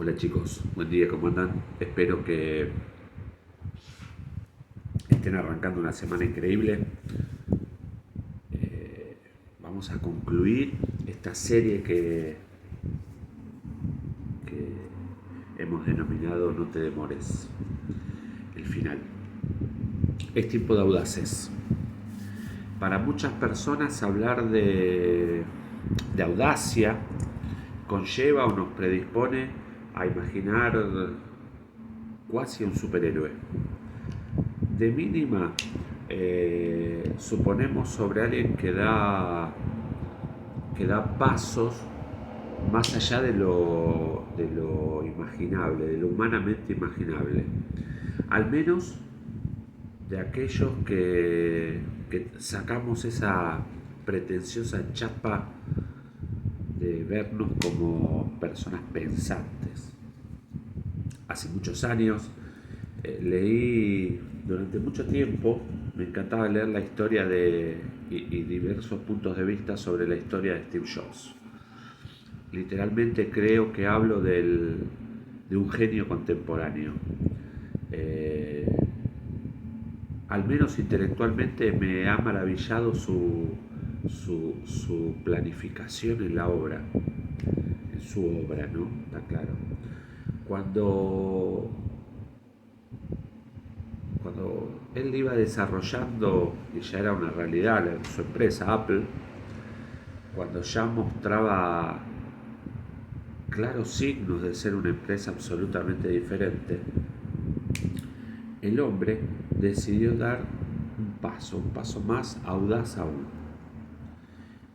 Hola chicos, buen día, ¿cómo andan? Espero que estén arrancando una semana increíble. Vamos a concluir esta serie que hemos denominado No te demores, el final. Es tiempo de audaces. Para muchas personas hablar de audacia conlleva o nos predispone a imaginar cuasi un superhéroe. De mínima, suponemos sobre alguien que da pasos más allá de lo imaginable, de lo humanamente imaginable. Al menos de aquellos que sacamos esa pretenciosa chapa de vernos como personas pensantes. Hace muchos años leí durante mucho tiempo, me encantaba leer la historia y diversos puntos de vista sobre la historia de Steve Jobs. Literalmente creo que hablo de un genio contemporáneo. Eh, Al menos intelectualmente me ha maravillado su planificación en la obra, en su obra, ¿no? Está claro. Cuando cuando él iba desarrollando, y ya era una realidad, su empresa Apple, cuando ya mostraba claros signos de ser una empresa absolutamente diferente, el hombre decidió dar un paso más audaz aún.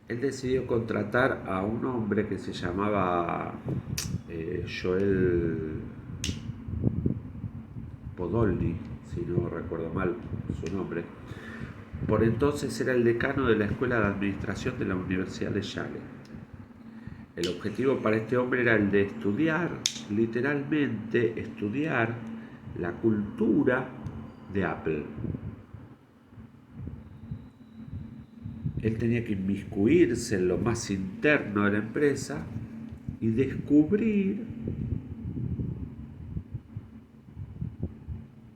Él decidió contratar a un hombre que se llamaba Joel Podolny, si no recuerdo mal su nombre. Por entonces era el decano de la Escuela de Administración de la Universidad de Yale. El objetivo para este hombre era el de estudiar, literalmente estudiar la cultura de Apple. Él tenía que inmiscuirse en lo más interno de la empresa y descubrir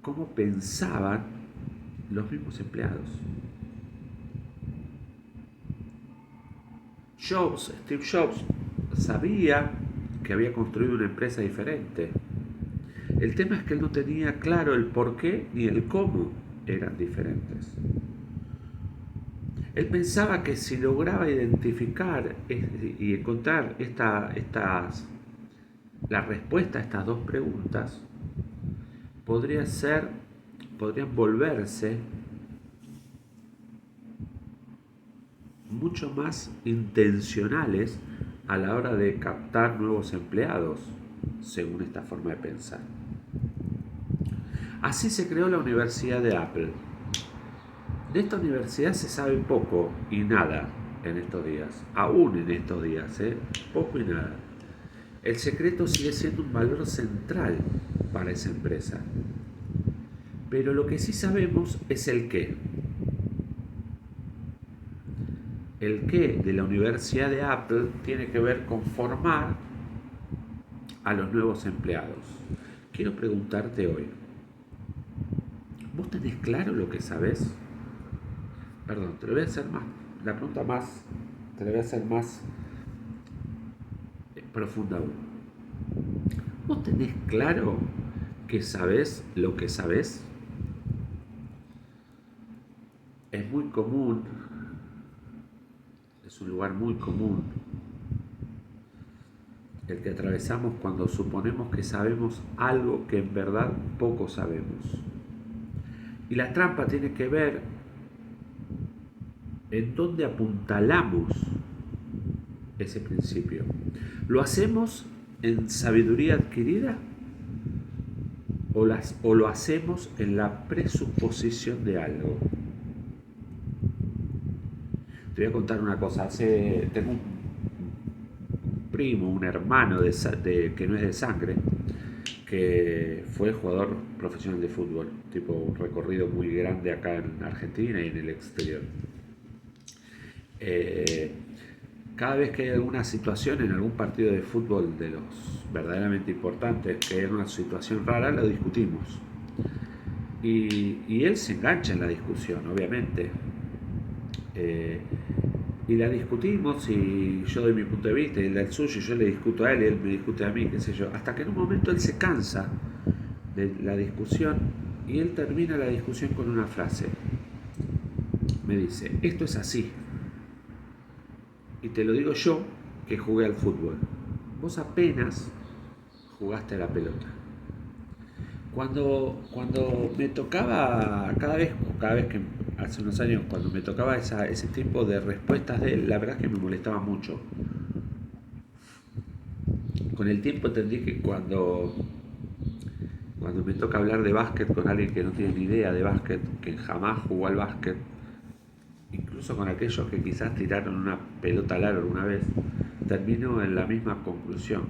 cómo pensaban los mismos empleados. Steve Jobs, sabía que había construido una empresa diferente. El tema es que él no tenía claro el por qué ni el cómo eran diferentes. Él pensaba que si lograba identificar y encontrar la respuesta a estas dos preguntas, podrían volverse mucho más intencionales a la hora de captar nuevos empleados, según esta forma de pensar. Así se creó la Universidad de Apple. De esta universidad se sabe poco y nada en estos días, aún en estos días, poco y nada. El secreto sigue siendo un valor central para esa empresa. Pero lo que sí sabemos es el qué. El qué de la Universidad de Apple tiene que ver con formar a los nuevos empleados. Quiero preguntarte hoy, ¿vos tenés claro lo que sabés? Perdón, te lo voy a hacer más, la pregunta más, te la voy a hacer más profunda aún. ¿Vos tenés claro que sabés lo que sabés? Es muy común, es un lugar muy común el que atravesamos cuando suponemos que sabemos algo que en verdad poco sabemos. Y la trampa tiene que ver en dónde apuntalamos ese principio. ¿Lo hacemos en sabiduría adquirida o lo hacemos en la presuposición de algo? Te voy a contar una cosa. Tengo un primo, un hermano que no es de sangre, que fue jugador profesional de fútbol, tipo un recorrido muy grande acá en Argentina y en el exterior. cada vez que hay alguna situación en algún partido de fútbol de los verdaderamente importantes, que hay una situación rara, lo discutimos. Y él se engancha en la discusión, obviamente. Eh, y la discutimos y yo doy mi punto de vista y él da el suyo y yo le discuto a él y él me discute a mí, qué sé yo. Hasta que en un momento él se cansa de la discusión y él termina la discusión con una frase. Me dice, esto es así. Y te lo digo yo que jugué al fútbol. Vos apenas jugaste a la pelota. Cuando me tocaba, cada vez que hace unos años, cuando me tocaba ese tipo de respuestas de él, la verdad es que me molestaba mucho. Con el tiempo entendí que cuando me toca hablar de básquet con alguien que no tiene ni idea de básquet, que jamás jugó al básquet, incluso con aquellos que quizás tiraron una pelota larga una vez, termino en la misma conclusión.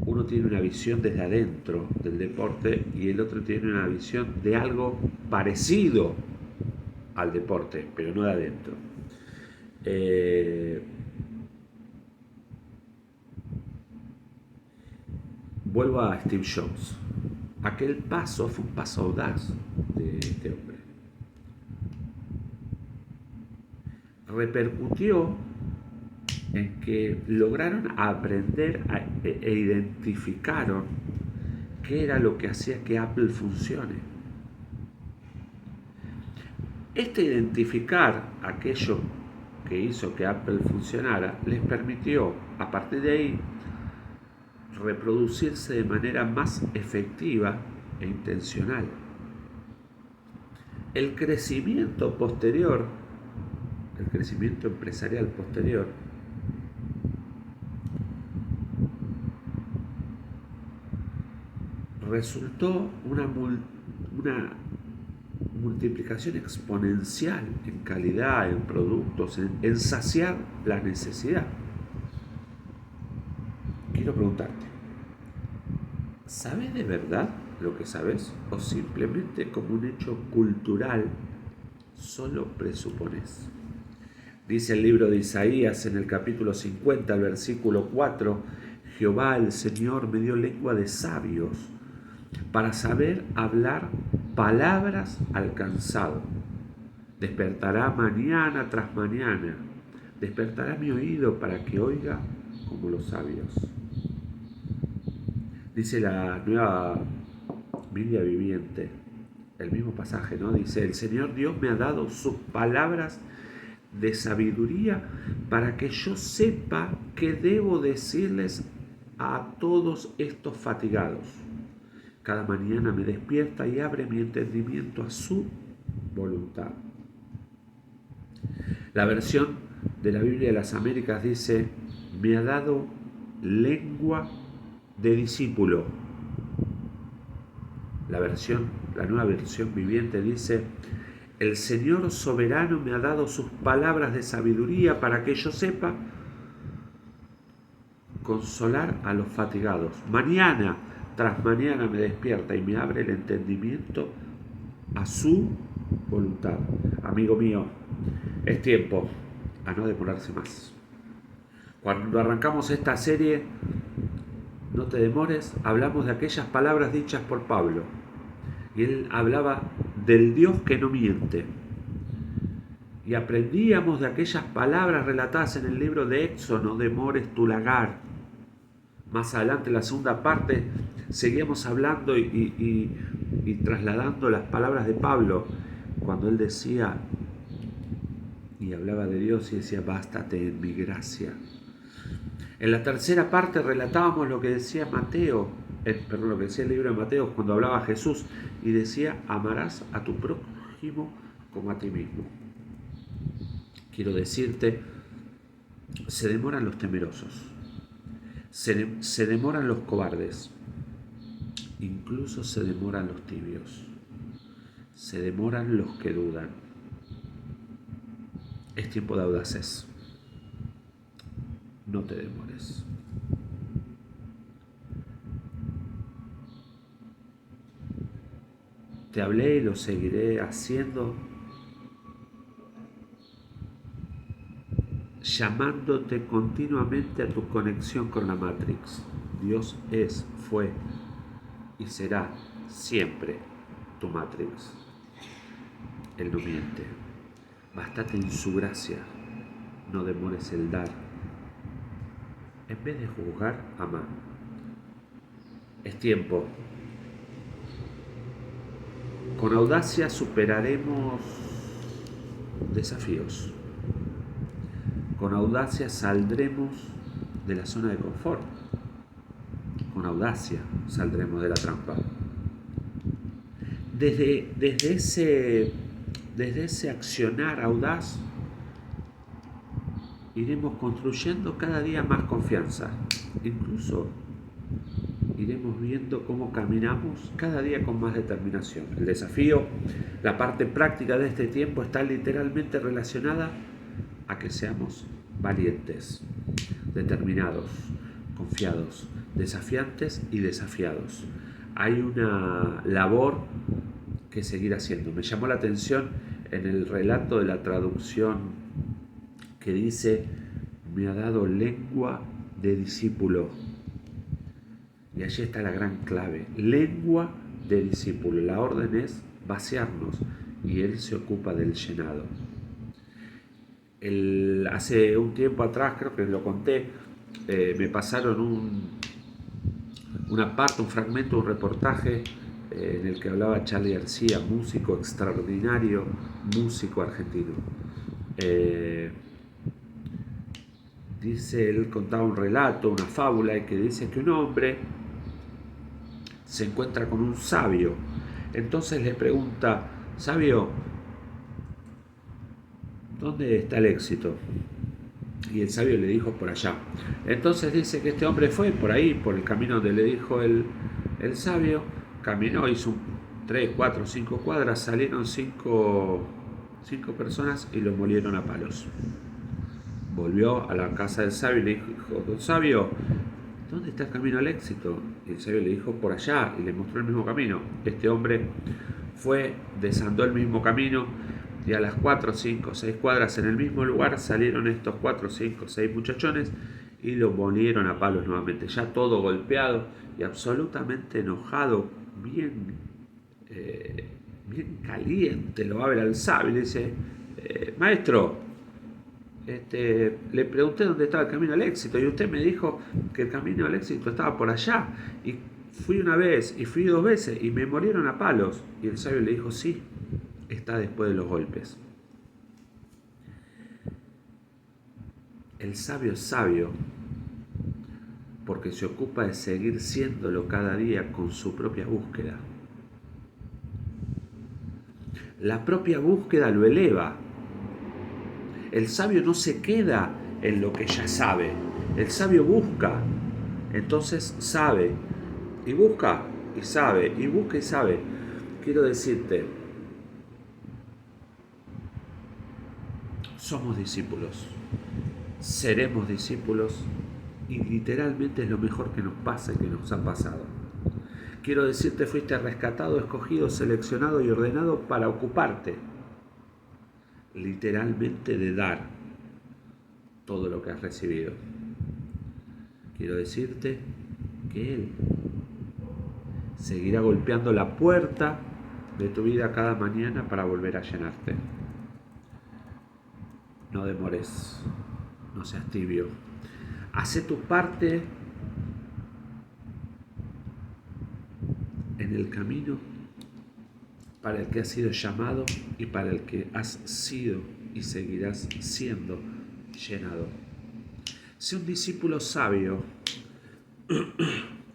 Uno tiene una visión desde adentro del deporte y el otro tiene una visión de algo parecido al deporte, pero no de adentro. Vuelvo a Steve Jobs. Aquel paso fue un paso audaz de este hombre. Repercutió en que lograron aprender e identificaron qué era lo que hacía que Apple funcione. Identificar aquello que hizo que Apple funcionara les permitió, a partir de ahí, reproducirse de manera más efectiva e intencional. El crecimiento posterior, el crecimiento empresarial posterior, resultó una multiplicación exponencial en calidad, en productos, en saciar la necesidad. Quiero preguntarte, ¿sabes de verdad lo que sabes o simplemente como un hecho cultural solo presupones? Dice el libro de Isaías en el capítulo 50, el versículo 4, Jehová el Señor me dio lengua de sabios para saber hablar palabras al cansado. Despertará mañana tras mañana, despertará mi oído para que oiga como los sabios. Dice la Nueva Biblia Viviente, el mismo pasaje, ¿no? Dice, el Señor Dios me ha dado sus palabras de sabiduría para que yo sepa qué debo decirles a todos estos fatigados. Cada mañana me despierta y abre mi entendimiento a su voluntad. La versión de la Biblia de las Américas dice, me ha dado lengua de discípulo. La nueva versión viviente dice, el Señor soberano me ha dado sus palabras de sabiduría para que yo sepa consolar a los fatigados. Mañana tras mañana me despierta y me abre el entendimiento a su voluntad. Amigo mío, es tiempo a no demorarse más. Cuando arrancamos esta serie, no te demores, hablamos de aquellas palabras dichas por Pablo. Y él hablaba del Dios que no miente. Y aprendíamos de aquellas palabras relatadas en el libro de Éxodo, no demores tu lagar. Más adelante, en la segunda parte, seguíamos hablando y trasladando las palabras de Pablo, cuando él decía y hablaba de Dios y decía, bástate en mi gracia. En la tercera parte relatábamos lo que decía lo que decía el libro de Mateo cuando hablaba Jesús y decía, amarás a tu prójimo como a ti mismo. Quiero decirte, se demoran los temerosos, se demoran los cobardes, incluso se demoran los tibios, se demoran los que dudan. Es tiempo de audaces. No te demores. Te hablé y lo seguiré haciendo llamándote continuamente a tu conexión con la Matrix. Dios es, fue y será siempre tu Matrix. Él no miente. Bástate en su gracia. No demores el dar. En vez de juzgar, ama. Es tiempo. Con audacia superaremos desafíos. Con audacia saldremos de la zona de confort. Con audacia saldremos de la trampa. Desde ese accionar audaz, iremos construyendo cada día más confianza. Incluso iremos viendo cómo caminamos cada día con más determinación. El desafío, la parte práctica de este tiempo está literalmente relacionada a que seamos valientes, determinados, confiados, desafiantes y desafiados. Hay una labor que seguir haciendo. Me llamó la atención en el relato de la traducción que dice: me ha dado lengua de discípulo. Y allí está la gran clave, lengua de discípulo. La orden es vaciarnos y Él se ocupa del llenado. Hace un tiempo atrás, creo que lo conté, me pasaron una parte, un fragmento, un reportaje en el que hablaba Charly García, músico extraordinario, músico argentino. Dice, él contaba un relato, una fábula, que dice que un hombre se encuentra con un sabio. Entonces le pregunta: sabio, ¿dónde está el éxito? Y el sabio le dijo: por allá. Entonces dice que este hombre fue por ahí, por el camino donde le dijo el sabio, caminó, hizo 3, 4, 5 cuadras, salieron 5 personas y lo molieron a palos. Volvió a la casa del sabio y le dijo: don sabio, ¿dónde está el camino al éxito? Y el sabio le dijo: por allá, y le mostró el mismo camino. Este hombre fue, desandó el mismo camino, y a las 4, 5, 6 cuadras en el mismo lugar salieron estos 4, 5, 6 muchachones y lo molieron a palos nuevamente, ya todo golpeado y absolutamente enojado, bien caliente. Lo va a ver al sabio y le dice: maestro, le pregunté dónde estaba el camino al éxito y usted me dijo que el camino al éxito estaba por allá, y fui una vez y fui 2 veces y me molieron a palos. Y el sabio le dijo: sí, está después de los golpes. El sabio es sabio porque se ocupa de seguir siéndolo cada día con su propia búsqueda. La propia búsqueda lo eleva. El sabio no se queda en lo que ya sabe. El sabio busca, entonces sabe, y busca y sabe, y busca y sabe. Quiero decirte, somos discípulos, seremos discípulos, y literalmente es lo mejor que nos pasa y que nos ha pasado. Quiero decirte, fuiste rescatado, escogido, seleccionado y ordenado para ocuparte literalmente de dar todo lo que has recibido. Quiero decirte que Él seguirá golpeando la puerta de tu vida cada mañana para volver a llenarte. No demores, no seas tibio. Hacé tu parte en el camino para el que has sido llamado y para el que has sido y seguirás siendo llenado. Sé un discípulo sabio.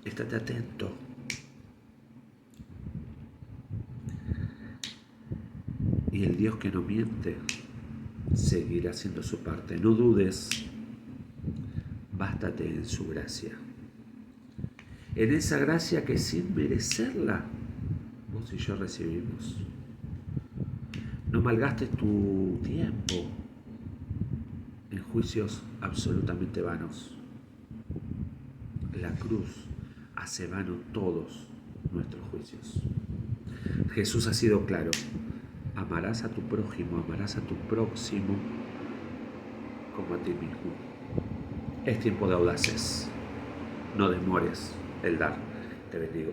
Estate atento. Y el Dios que no miente seguirá haciendo su parte. No dudes. Bástate en su gracia. En esa gracia que sin merecerla, vos y yo recibimos. No malgastes tu tiempo en juicios absolutamente vanos. La cruz hace vano todos nuestros juicios. Jesús ha sido claro: amarás a tu prójimo, amarás a tu próximo como a ti mismo. Es tiempo de audaces. No demores el dar. Te bendigo.